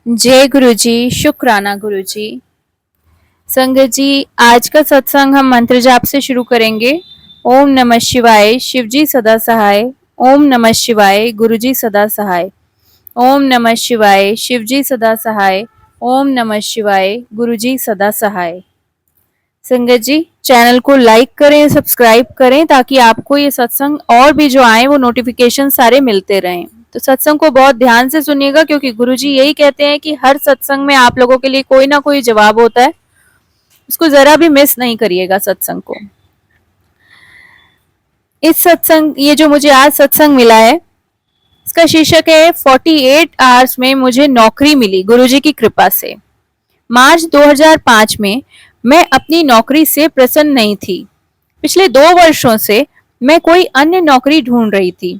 जय गुरु जी, शुक्राना गुरु जी। संगत जी, आज का सत्संग हम मंत्र जाप से शुरू करेंगे। ओम नमः शिवाय, शिव जी सदा सहाय। ओम नमः शिवाय, गुरु जी सदा सहाय। ओम नमः शिवाय, शिव जी सदा सहाय। ओम नमः शिवाय, गुरु जी सदा सहाय। संगत जी, चैनल को लाइक करें, सब्सक्राइब करें ताकि आपको ये सत्संग और भी जो आए वो नोटिफिकेशन सारे मिलते रहें। तो सत्संग को बहुत ध्यान से सुनिएगा क्योंकि गुरुजी यही कहते हैं कि हर सत्संग में आप लोगों के लिए कोई ना कोई जवाब होता है। उसको जरा भी मिस नहीं करिएगा सत्संग को। इस सत्संग, ये जो मुझे आज सत्संग मिला है, इसका शीर्षक है 48 आवर्स में मुझे नौकरी मिली गुरुजी की कृपा से। मार्च 2005 में मैं अपनी नौकरी से प्रसन्न नहीं थी। पिछले 2 वर्षों से मैं कोई अन्य नौकरी ढूंढ रही थी।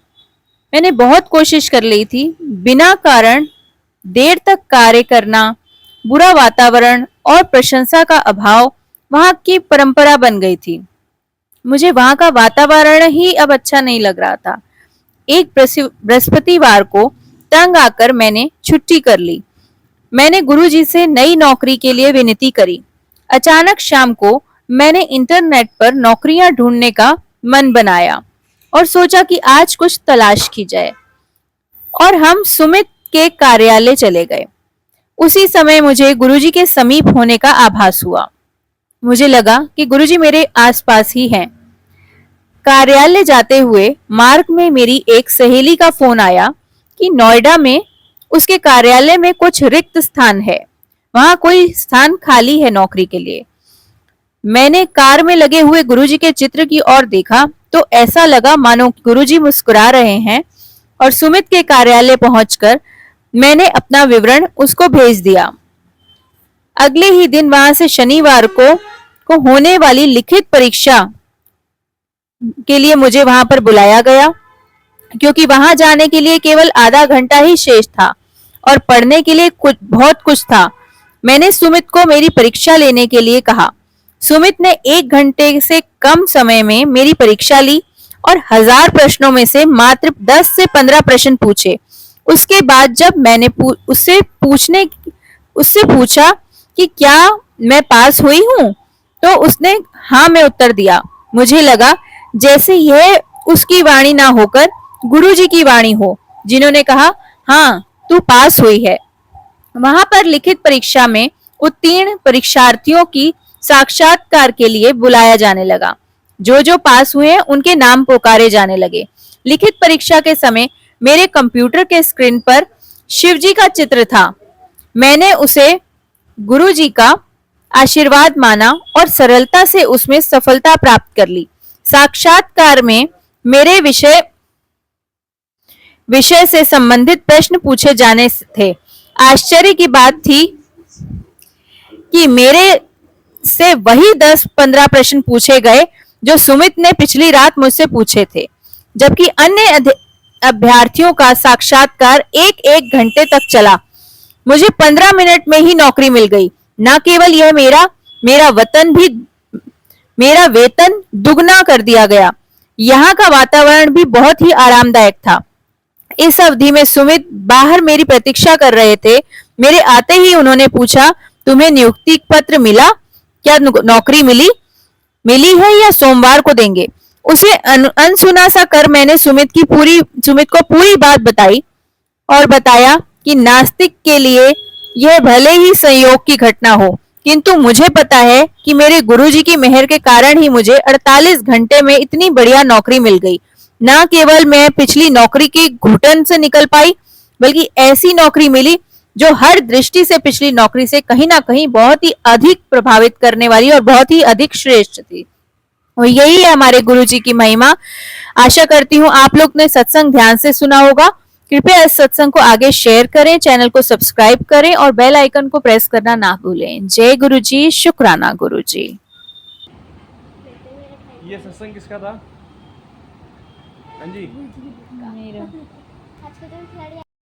मैंने बहुत कोशिश कर ली थी। बिना कारण देर तक कार्य करना, बुरा वातावरण और प्रशंसा का अभाव वहां की परंपरा बन गई थी। मुझे वहां का वातावरण ही अब अच्छा नहीं लग रहा था। एक बृहस्पतिवार को तंग आकर मैंने छुट्टी कर ली। मैंने गुरुजी से नई नौकरी के लिए विनती करी। अचानक शाम को मैंने इंटरनेट पर नौकरियां ढूंढने का मन बनाया और सोचा कि आज कुछ तलाश की जाए, और हम सुमित के कार्यालय चले गए। उसी समय मुझे गुरुजी के समीप होने का आभास हुआ। मुझे लगा कि गुरुजी मेरे आसपास ही हैं। कार्यालय जाते हुए मार्ग में मेरी एक सहेली का फोन आया कि नोएडा में उसके कार्यालय में कुछ रिक्त स्थान है, वहां कोई स्थान खाली है नौकरी के लिए। मैंने कार में लगे हुए गुरुजी के चित्र की ओर देखा तो ऐसा लगा मानो गुरुजी मुस्कुरा रहे हैं, और सुमित के कार्यालय पहुंचकर मैंने अपना विवरण उसको भेज दिया। अगले ही दिन वहां से शनिवार को होने वाली लिखित परीक्षा के लिए मुझे वहां पर बुलाया गया, क्योंकि वहां जाने के लिए केवल आधा घंटा ही शेष था और पढ़ने के लिए बहुत कुछ था। मैंने सुमित को मेरी परीक्षा लेने के लिए कहा। सुमित ने 1 घंटे से कम समय में मेरी परीक्षा ली और 1000 प्रश्नों में से मात्र 10 से 15 प्रश्न पूछे। उसके बाद जब मैंने उससे पूछा कि क्या मैं पास हुई हूँ, तो उसने हाँ में उत्तर दिया। मुझे लगा जैसे यह उसकी वाणी ना होकर गुरुजी की वाणी हो, जिन्होंने कहा हाँ तू पास हुई है। वहां पर लिखित परीक्षा में उत्तीर्ण परीक्षार्थियों की साक्षात्कार के लिए बुलाया जाने लगा। जो जो पास हुए हैं उनके नाम पुकारे जाने लगे। लिखित परीक्षा के समय मेरे कंप्यूटर के स्क्रीन पर शिवजी का चित्र था। मैंने उसे गुरुजी का आशीर्वाद माना और सरलता से उसमें सफलता प्राप्त कर ली। साक्षात्कार में मेरे विषय से संबंधित प्रश्न पूछे जाने थे। आश्चर्य की बात थी कि मेरे से वही 10-15 प्रश्न पूछे गए जो सुमित ने पिछली रात मुझसे पूछे थे, जबकि अन्य अभ्यर्थियों का साक्षात्कार 1-1 घंटे तक चला। मुझे 15 मिनट में ही नौकरी मिल गई। न केवल यह, मेरा वेतन दुगना कर दिया गया। यहाँ का वातावरण भी बहुत ही आरामदायक था। इस अवधि में सुमित बाहर मेरी प्रतीक्षा कर रहे थे। मेरे आते ही उन्होंने पूछा, तुम्हें नियुक्ति पत्र मिला? क्या नौकरी मिली है या सोमवार को देंगे? उसे अनसुना सा कर मैंने सुमित को पूरी बात बताई और बताया कि नास्तिक के लिए यह भले ही संयोग की घटना हो, किंतु मुझे पता है कि मेरे गुरुजी की मेहर के कारण ही मुझे 48 घंटे में इतनी बढ़िया नौकरी मिल गई। न केवल मैं पिछली नौकरी की घुटन से निकल पाई, बल्कि ऐसी नौकरी मिली जो हर दृष्टि से पिछली नौकरी से कहीं ना कहीं बहुत ही अधिक प्रभावित करने वाली और बहुत ही अधिक श्रेष्ठ थी। और यही है हमारे गुरुजी की महिमा। आशा करती हूँ आप लोग ने सत्संग ध्यान से सुना होगा। कृपया इस सत्संग को आगे शेयर करें, चैनल को सब्सक्राइब करें और बेल आइकन को प्रेस करना ना भूलें। जय गुरुजी, शुक्राना गुरुजी। ये सत्संग किसका था? हाँ जी, मेरा।